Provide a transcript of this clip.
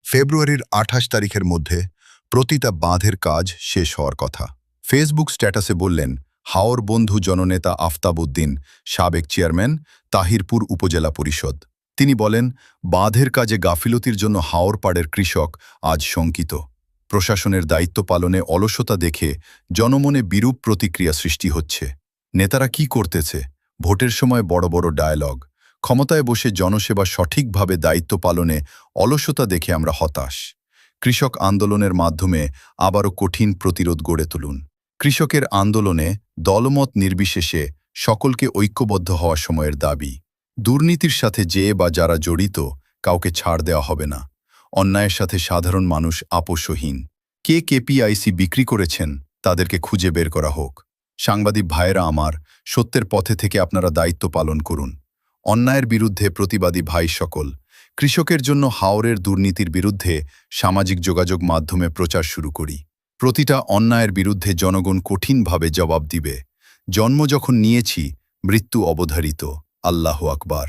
ফেব্রুয়ারির ২৮ তারিখের মধ্যে প্রতিটা বাঁধের কাজ শেষ হওয়ার কথা। ফেসবুক স্ট্যাটাসে বললেন, হাওর বন্ধু জননেতা আফতাব উদ্দিন, সাবেক চেয়ারম্যান, তাহিরপুর উপজেলা পরিষদ। তিনি বলেন, বাঁধের কাজে গাফিলতির জন্য হাওর পাড়ের কৃষক আজ শঙ্কিত। প্রশাসনের দায়িত্ব পালনে অলসতা দেখে জনমনে বিরূপ প্রতিক্রিয়া সৃষ্টি হচ্ছে। নেতারা কি করতেছে? ভোটের সময় বড় বড় ডায়ালগ, ক্ষমতায় বসে জনসেবা সঠিকভাবে দায়িত্ব পালনে অলসতা দেখে আমরা হতাশ। কৃষক আন্দোলনের মাধ্যমে আবারও কঠিন প্রতিরোধ গড়ে তুলুন। কৃষকের আন্দোলনে দলমত নির্বিশেষে সকলকে ঐক্যবদ্ধ হওয়া সময়ের দাবি। দুর্নীতির সাথে যে বা যারা জড়িত কাউকে ছাড় দেওয়া হবে না। অন্যায়ের সাথে সাধারণ মানুষ আপোষহীন। কে কেপিআইসি বিক্রি করেছেন তাদেরকে খুঁজে বের করা হোক। সাংবাদিক ভাইয়েরা আমার, সত্যের পথে থেকে আপনারা দায়িত্ব পালন করুন। অন্যায়ের বিরুদ্ধে প্রতিবাদী ভাই সকল, কৃষকের জন্য হাওরের দুর্নীতির বিরুদ্ধে সামাজিক যোগাযোগ মাধ্যমে প্রচার শুরু করি। প্রতিটা অন্যায়ের বিরুদ্ধে জনগণ কঠিনভাবে জবাব দিবে। জন্ম যখন নিয়েছি, মৃত্যু অবধারিত। আল্লাহু আকবার।